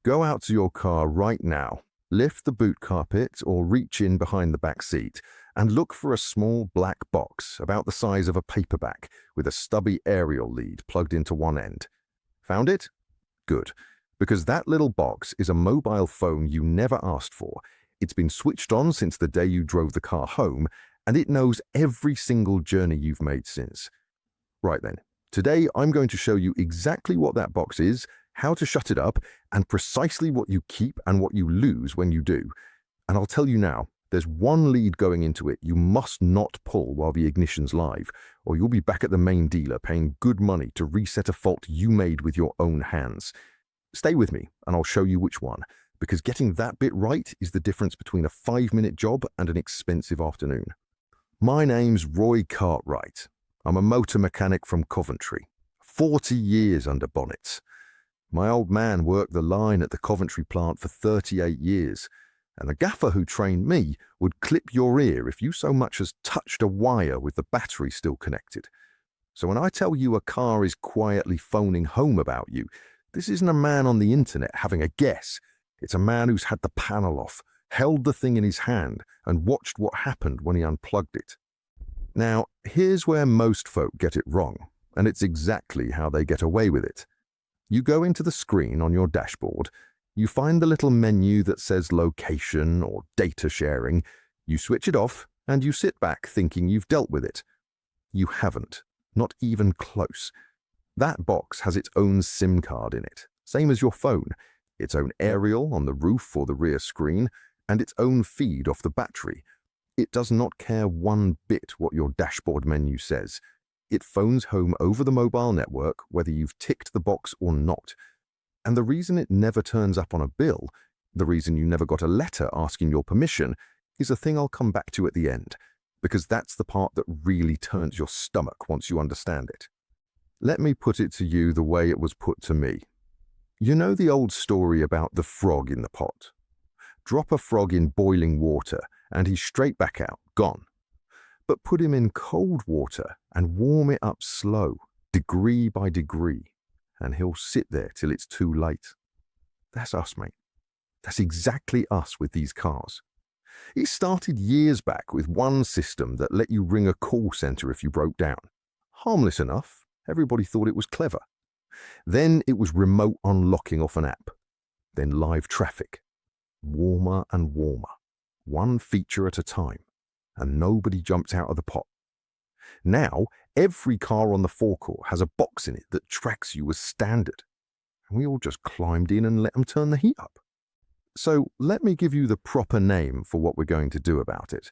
Go out to your car right now, lift the boot carpet or reach in behind the back seat and look for a small black box about the size of a paperback with a stubby aerial lead plugged into one end. Found it? Good, because that little box is a mobile phone you never asked for. It's been switched on since the day you drove the car home, and it knows every single journey you've made since. Right then, today I'm going to show you exactly what that box is, how to shut it up, and precisely what you keep and what you lose when you do. And I'll tell you now, there's one lead going into it you must not pull while the ignition's live, or you'll be back at the main dealer paying good money to reset a fault you made with your own hands. Stay with me and I'll show you which one, because getting that bit right is the difference between a 5-minute job and an expensive afternoon. My name's Roy Cartwright. I'm a motor mechanic from Coventry. 40 years under bonnets. My old man worked the line at the Coventry plant for 38 years, and the gaffer who trained me would clip your ear if you so much as touched a wire with the battery still connected. So when I tell you a car is quietly phoning home about you, this isn't a man on the internet having a guess. It's a man who's had the panel off, held the thing in his hand, and watched what happened when he unplugged it. Now, here's where most folk get it wrong, and it's exactly how they get away with it. You go into the screen on your dashboard, you find the little menu that says location or data sharing, you switch it off, and you sit back thinking you've dealt with it. You haven't, not even close. That box has its own SIM card in it, same as your phone, its own aerial on the roof or the rear screen, and its own feed off the battery. It does not care one bit what your dashboard menu says. It phones home over the mobile network whether you've ticked the box or not. And the reason it never turns up on a bill, the reason you never got a letter asking your permission, is a thing I'll come back to at the end, because that's the part that really turns your stomach once you understand it. Let me put it to you the way it was put to me. You know the old story about the frog in the pot? Drop a frog in boiling water and he's straight back out, gone. But put him in cold water and warm it up slow, degree by degree, and he'll sit there till it's too late. That's us, mate. That's exactly us with these cars. It started years back with one system that let you ring a call center if you broke down. Harmless enough, everybody thought it was clever. Then it was remote unlocking off an app. Then live traffic. Warmer and warmer, one feature at a time, and nobody jumped out of the pot. Now, every car on the forecourt has a box in it that tracks you as standard, and we all just climbed in and let them turn the heat up. So let me give you the proper name for what we're going to do about it.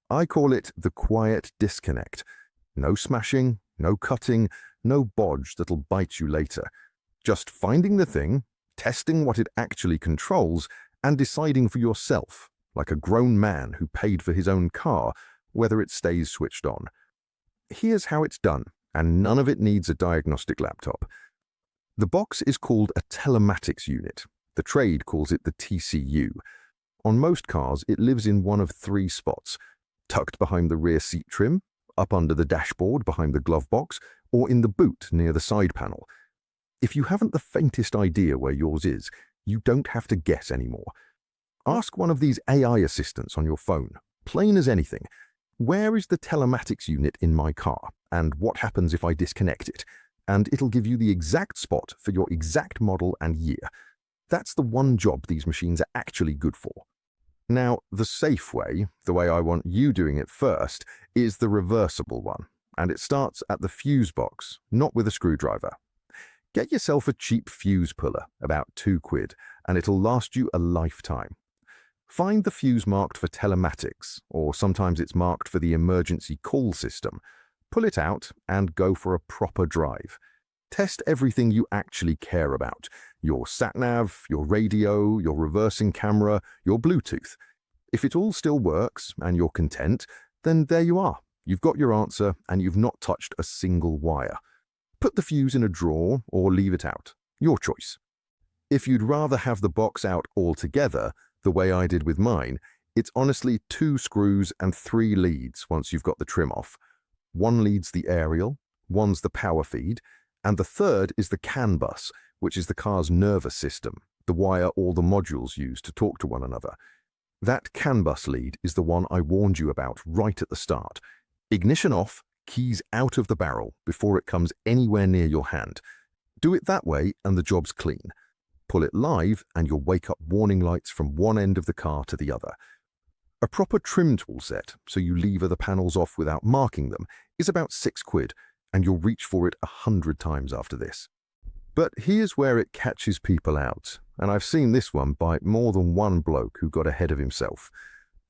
I call it the quiet disconnect. No smashing, no cutting, no bodge that'll bite you later. Just finding the thing, testing what it actually controls, and deciding for yourself, like a grown man who paid for his own car, whether it stays switched on. Here's how it's done, and none of it needs a diagnostic laptop. The box is called a telematics unit. The trade calls it the TCU. On most cars, it lives in one of 3 spots: tucked behind the rear seat trim, up under the dashboard behind the glove box, or in the boot near the side panel. If you haven't the faintest idea where yours is, you don't have to guess anymore. Ask one of these AI assistants on your phone, plain as anything, where is the telematics unit in my car, and what happens if I disconnect it? And it'll give you the exact spot for your exact model and year. That's the one job these machines are actually good for. Now, the safe way, the way I want you doing it first, is the reversible one, and it starts at the fuse box, not with a screwdriver. Get yourself a cheap fuse puller, about £2, and it'll last you a lifetime. Find the fuse marked for telematics, or sometimes it's marked for the emergency call system. Pull it out and go for a proper drive. Test everything you actually care about: your sat-nav, your radio, your reversing camera, your Bluetooth. If it all still works and you're content, then there you are. You've got your answer and you've not touched a single wire. Put the fuse in a drawer or leave it out. Your choice. If you'd rather have the box out altogether, the way I did with mine, it's honestly 2 screws and 3 leads once you've got the trim off. One leads the aerial, one's the power feed, and the third is the CAN bus, which is the car's nervous system, the wire all the modules use to talk to one another. That CAN bus lead is the one I warned you about right at the start. Ignition off, keys out of the barrel before it comes anywhere near your hand. Do it that way and the job's clean. Pull it live and you'll wake up warning lights from one end of the car to the other. A proper trim tool set, so you lever the panels off without marking them, is about £6, and you'll reach for it 100 times after this. But here's where it catches people out, and I've seen this one bite more than one bloke who got ahead of himself.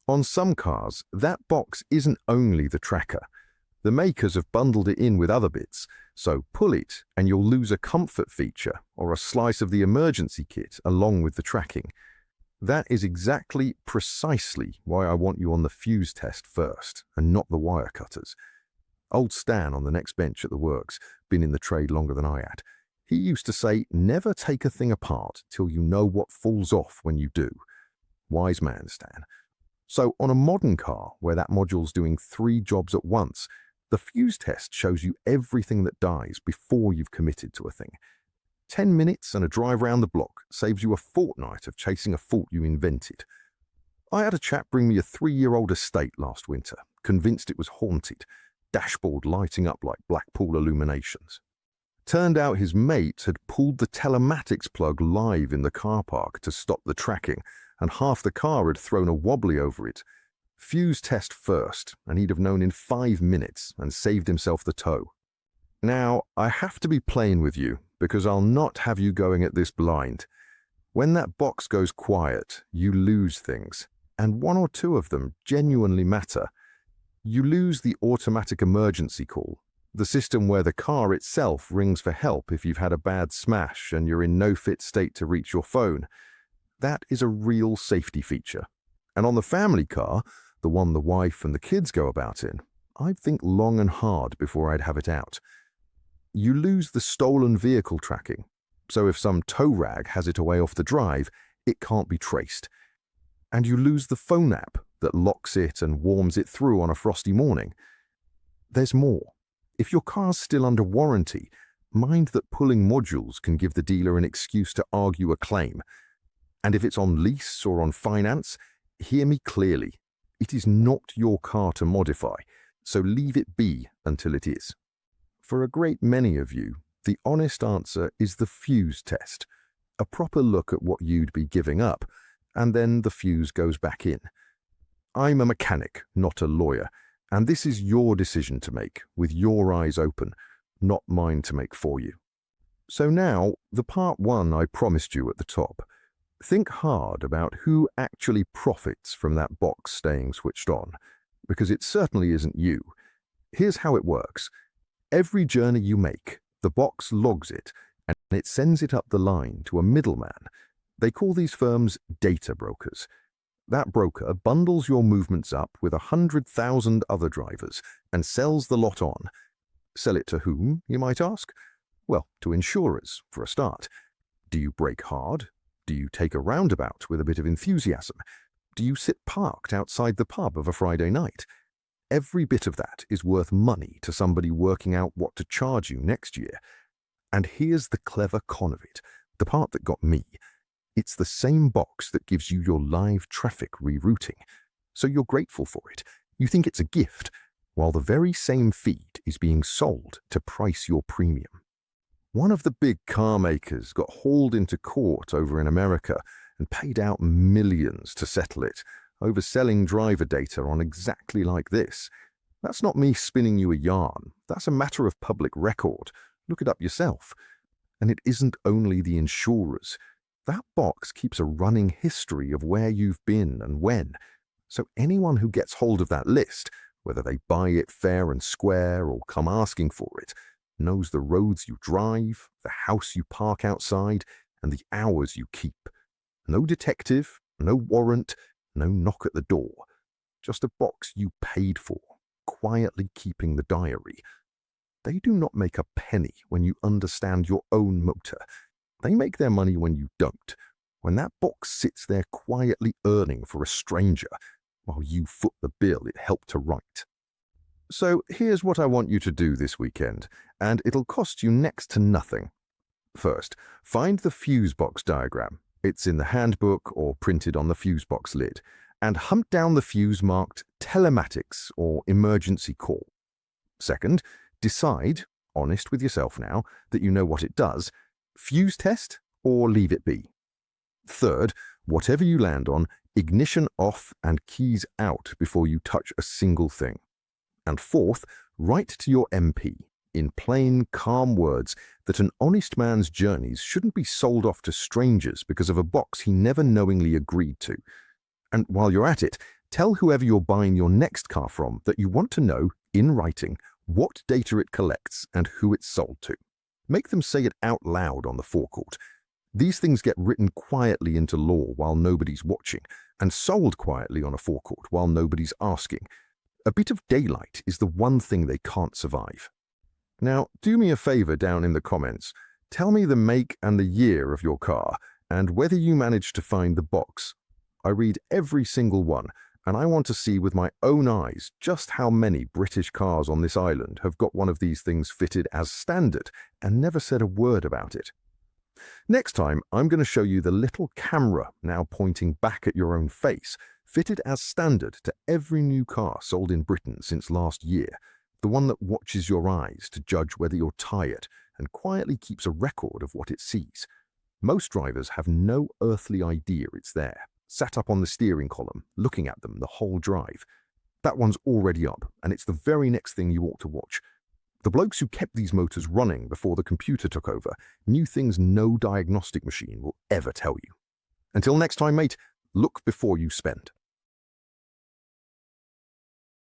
On some cars, that box isn't only the tracker. The makers have bundled it in with other bits, so pull it and you'll lose a comfort feature or a slice of the emergency kit along with the tracking. That is precisely why I want you on the fuse test first and not the wire cutters. Old Stan on the next bench at the works, been in the trade longer than I had. He used to say, never take a thing apart till you know what falls off when you do. Wise man, Stan. So on a modern car where that module's doing 3 jobs at once, the fuse test shows you everything that dies before you've committed to a thing. 10 minutes and a drive round the block saves you a fortnight of chasing a fault you invented. I had a chap bring me a 3-year-old estate last winter, convinced it was haunted, dashboard lighting up like Blackpool illuminations. Turned out his mate had pulled the telematics plug live in the car park to stop the tracking, and half the car had thrown a wobbly over it. Fuse test first, and he'd have known in 5 minutes and saved himself the tow. Now, I have to be plain with you, because I'll not have you going at this blind. When that box goes quiet, you lose things, and 1 or 2 of them genuinely matter. You lose the automatic emergency call, the system where the car itself rings for help if you've had a bad smash and you're in no fit state to reach your phone. That is a real safety feature. And on the family car, the one the wife and the kids go about in, I'd think long and hard before I'd have it out. You lose the stolen vehicle tracking, so if some tow rag has it away off the drive, it can't be traced. And you lose the phone app that locks it and warms it through on a frosty morning. There's more. If your car's still under warranty, mind that pulling modules can give the dealer an excuse to argue a claim. And if it's on lease or on finance, hear me clearly. It is not your car to modify, so leave it be until it is. For a great many of you, the honest answer is the fuse test, a proper look at what you'd be giving up, and then the fuse goes back in. I'm a mechanic, not a lawyer, and this is your decision to make, with your eyes open, not mine to make for you. So now, the part 1 I promised you at the top. Think hard about who actually profits from that box staying switched on, because it certainly isn't you. Here's how it works. Every journey you make, the box logs it, and it sends it up the line to a middleman. They call these firms data brokers. That broker bundles your movements up with 100,000 other drivers and sells the lot on. Sell it to whom, you might ask? Well, to insurers, for a start. Do you brake hard? Do you take a roundabout with a bit of enthusiasm? Do you sit parked outside the pub of a Friday night? Every bit of that is worth money to somebody working out what to charge you next year. And here's the clever con of it, the part that got me. It's the same box that gives you your live traffic rerouting. So you're grateful for it. You think it's a gift, while the very same feed is being sold to price your premium. One of the big car makers got hauled into court over in America and paid out millions to settle it, overselling driver data on exactly like this. That's not me spinning you a yarn. That's a matter of public record. Look it up yourself. And it isn't only the insurers. That box keeps a running history of where you've been and when. So anyone who gets hold of that list, whether they buy it fair and square or come asking for it, knows the roads you drive, the house you park outside, and the hours you keep. No detective, no warrant, no knock at the door. Just a box you paid for, quietly keeping the diary. They do not make a penny when you understand your own motor. They make their money when you don't, when that box sits there quietly earning for a stranger, while you foot the bill it helped to write. So here's what I want you to do this weekend, and it'll cost you next to nothing. First, find the fuse box diagram. It's in the handbook or printed on the fuse box lid. And hunt down the fuse marked telematics or emergency call. Second, decide, honest with yourself now, that you know what it does, fuse test or leave it be. Third, whatever you land on, ignition off and keys out before you touch a single thing. And fourth, write to your MP in plain, calm words that an honest man's journeys shouldn't be sold off to strangers because of a box he never knowingly agreed to. And while you're at it, tell whoever you're buying your next car from that you want to know, in writing, what data it collects and who it's sold to. Make them say it out loud on the forecourt. These things get written quietly into law while nobody's watching, and sold quietly on a forecourt while nobody's asking. A bit of daylight is the one thing they can't survive. Now, do me a favor down in the comments. Tell me the make and the year of your car, and whether you managed to find the box. I read every single one, and I want to see with my own eyes just how many British cars on this island have got one of these things fitted as standard and never said a word about it. Next time, I'm going to show you the little camera now pointing back at your own face, fitted as standard to every new car sold in Britain since last year, the one that watches your eyes to judge whether you're tired and quietly keeps a record of what it sees. Most drivers have no earthly idea it's there, sat up on the steering column, looking at them the whole drive. That one's already up, and it's the very next thing you ought to watch. The blokes who kept these motors running before the computer took over knew things no diagnostic machine will ever tell you. Until next time, mate, look before you spend.